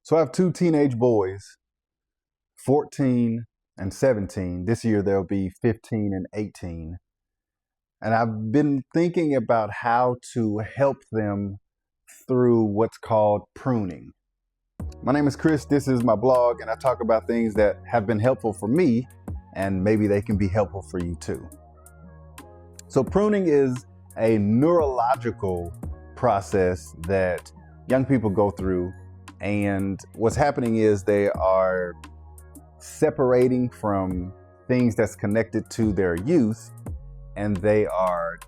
So I have two teenage boys, 14 and 17. This year they'll be 15 and 18. And I've been thinking about how to help them through what's called pruning. My name is Chris, this is my blog, and I talk about things that have been helpful for me, and maybe they can be helpful for you too. So pruning is a neurological process that young people go through, and what's happening is they are separating from things that's connected to their youth, and they are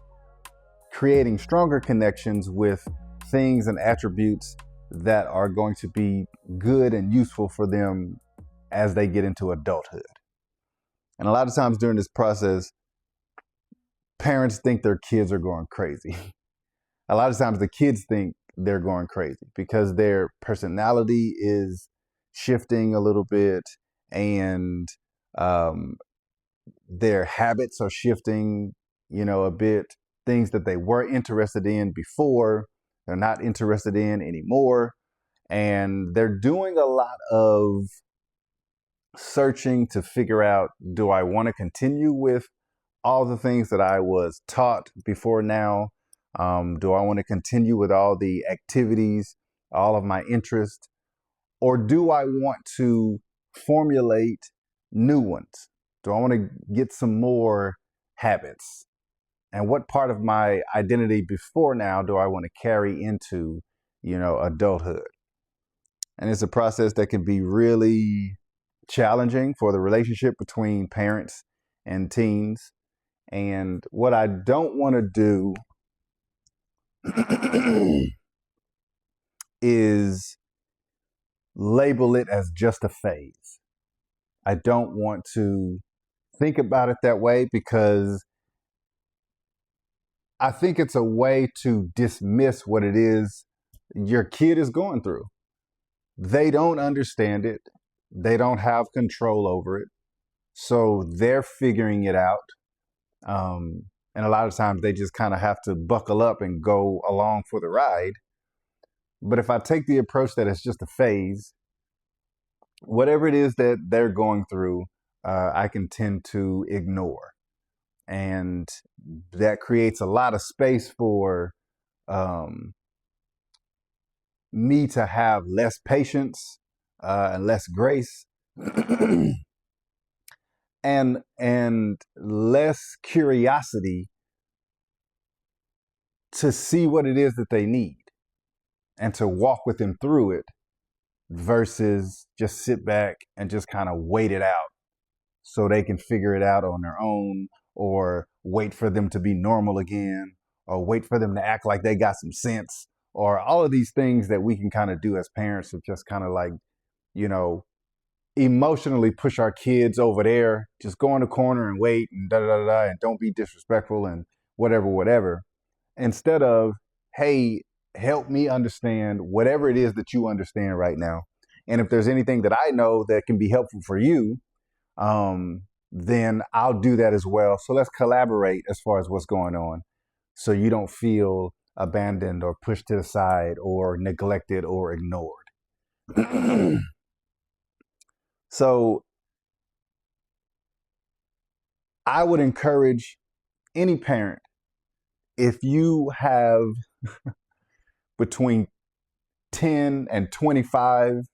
creating stronger connections with things and attributes that are going to be good and useful for them as they get into adulthood. And a lot of times during this process, parents think their kids are going crazy. A lot of times the kids think they're going crazy because their personality is shifting a little bit, and their habits are shifting, a bit. Things that they were interested in before, they're not interested in anymore. And they're doing a lot of searching to figure out, do I want to continue with all the things that I was taught before now? Do I want to continue with all the activities, all of my interests? Or do I want to formulate new ones? Do I want to get some more habits? And what part of my identity before now do I want to carry into, adulthood? And it's a process that can be really challenging for the relationship between parents and teens. And what I don't want to do is label it as just a phase. I don't want to think about it that way, because I think it's a way to dismiss what it is your kid is going through. They don't understand it. They don't have control over it. So they're figuring it out. And a lot of times they just kind of have to buckle up and go along for the ride. But if I take the approach that it's just a phase, whatever it is that they're going through, I can tend to ignore. And that creates a lot of space for me to have less patience and less grace and less curiosity to see what it is that they need and to walk with them through it, versus just sit back and just kind of wait it out so they can figure it out on their own, or wait for them to be normal again, or wait for them to act like they got some sense, or all of these things that we can kind of do as parents of just kind of like, emotionally push our kids over there, just go in the corner and wait and da da da da, and don't be disrespectful and whatever, instead of, hey, help me understand whatever it is that you understand right now. And if there's anything that I know that can be helpful for you, then I'll do that as well. So let's collaborate as far as what's going on, so you don't feel abandoned or pushed to the side or neglected or ignored. So I would encourage any parent, if you have between 10 and 25,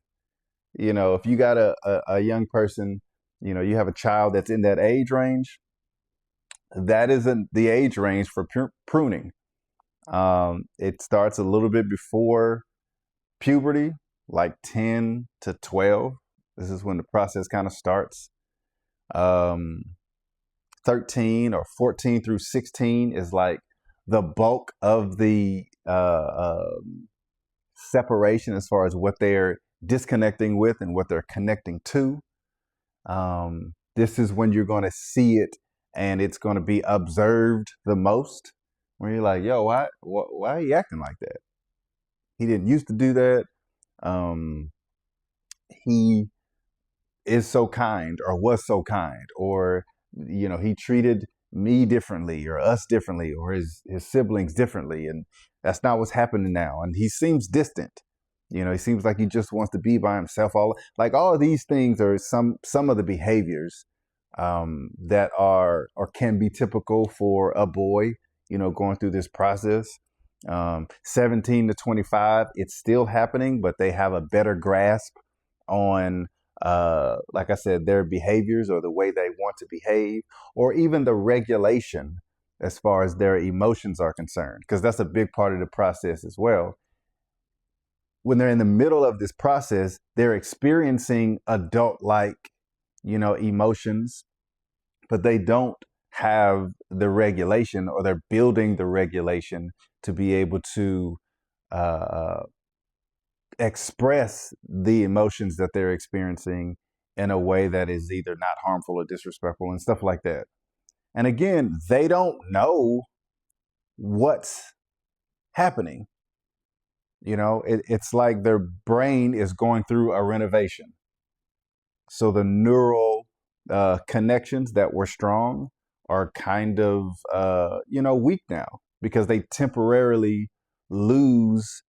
if you got a young person, you have a child that's in that age range, that isn't the age range for pruning. It starts a little bit before puberty, like 10 to 12. This is when the process kind of starts. 13 or 14 through 16 is like the bulk of the separation as far as what they're disconnecting with and what they're connecting to. This is when you're going to see it, and it's going to be observed the most, where you're like, yo, why are you acting like that? He didn't used to do that. He is so kind, or was so kind, or, he treated me differently or us differently or his siblings differently. And that's not what's happening now. And he seems distant. He seems like he just wants to be by himself. All of these things are some of the behaviors that are or can be typical for a boy, going through this process. 17 to 25, it's still happening, but they have a better grasp on, like I said, their behaviors or the way they want to behave, or even the regulation as far as their emotions are concerned, because that's a big part of the process as well. When they're in the middle of this process, they're experiencing adult-like, emotions, but they don't have the regulation, or they're building the regulation to be able to express the emotions that they're experiencing in a way that is either not harmful or disrespectful and stuff like that. And again, they don't know what's happening. It's like their brain is going through a renovation. So the neural connections that were strong are kind of, weak now, because they temporarily lose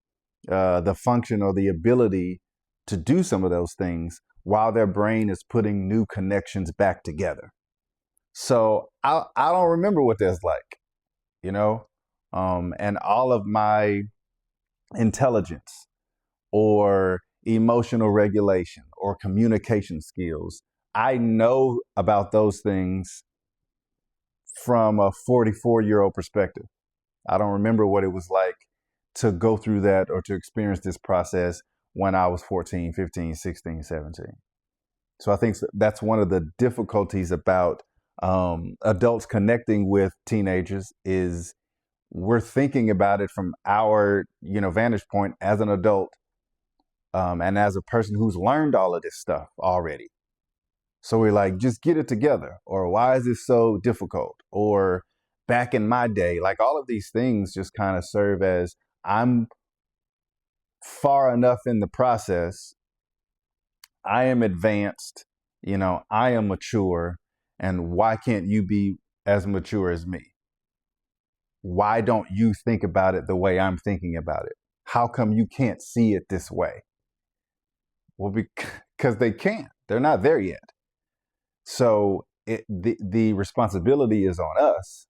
the function or the ability to do some of those things while their brain is putting new connections back together. So I don't remember what that's like, and all of my intelligence or emotional regulation or communication skills, I know about those things from a 44-year-old perspective. I don't remember what it was like to go through that or to experience this process when I was 14, 15, 16, 17. So I think that's one of the difficulties about adults connecting with teenagers is we're thinking about it from our, vantage point as an adult, and as a person who's learned all of this stuff already. So we're like, just get it together. Or why is this so difficult? Or back in my day, like all of these things just kind of serve as, I'm far enough in the process, I am advanced, I am mature, and why can't you be as mature as me? Why don't you think about it the way I'm thinking about it? How come you can't see it this way? Well, because they can't. They're not there yet. So the responsibility is on us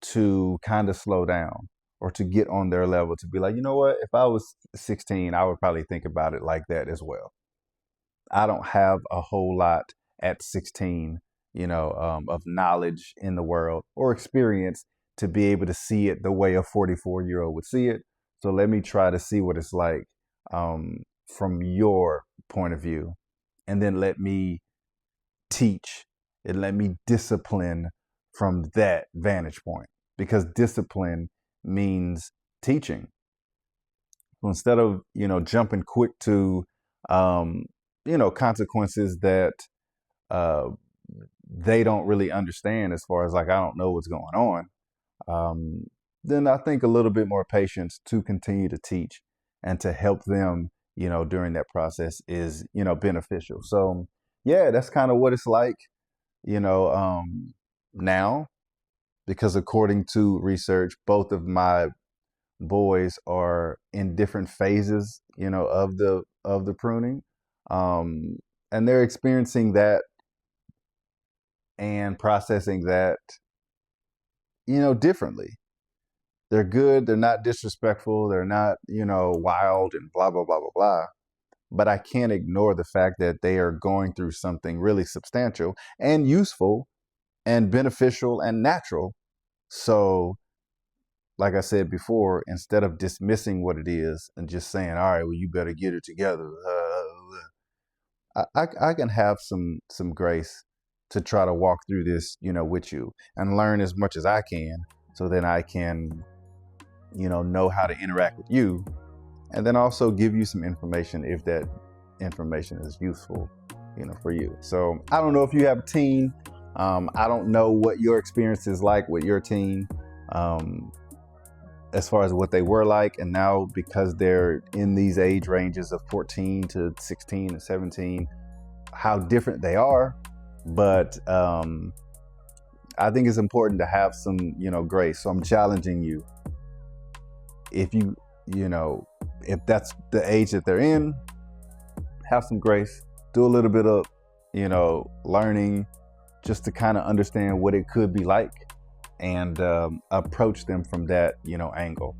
to kind of slow down or to get on their level, to be like, you know what? If I was 16, I would probably think about it like that as well. I don't have a whole lot at 16, of knowledge in the world or experience to be able to see it the way a 44-year-old would see it. So let me try to see what it's like from your point of view, and then let me teach and let me discipline from that vantage point, because discipline means teaching. So instead of, jumping quick to, consequences that they don't really understand, as far as like, I don't know what's going on, then I think a little bit more patience to continue to teach and to help them, during that process is, beneficial. So yeah, that's kind of what it's like, now, because according to research, both of my boys are in different phases, of the pruning, and they're experiencing that and processing that, differently. They're good. They're not disrespectful. They're not, wild and blah, blah, blah, blah, blah. But I can't ignore the fact that they are going through something really substantial and useful and beneficial and natural. So, like I said before, instead of dismissing what it is and just saying, all right, well, you better get it together, I can have some grace to try to walk through this, with you and learn as much as I can, so then I can, know how to interact with you, and then also give you some information if that information is useful, for you. So I don't know if you have a teen. I don't know what your experience is like with your teen, as far as what they were like, and now because they're in these age ranges of 14 to 16 and 17, how different they are. But I think it's important to have some, grace. So I'm challenging you. If you you know, if that's the age that they're in, have some grace, do a little bit of, you know, learning just to kind of understand what it could be like, and approach them from that, you know, angle.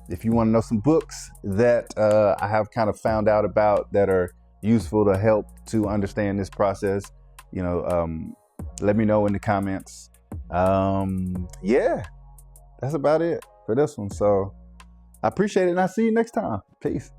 If you want to know some books that I have kind of found out about that are useful to help to understand this process, you know, let me know in the comments. Yeah, that's about it for this one. So I appreciate it, and I'll see you next time. Peace.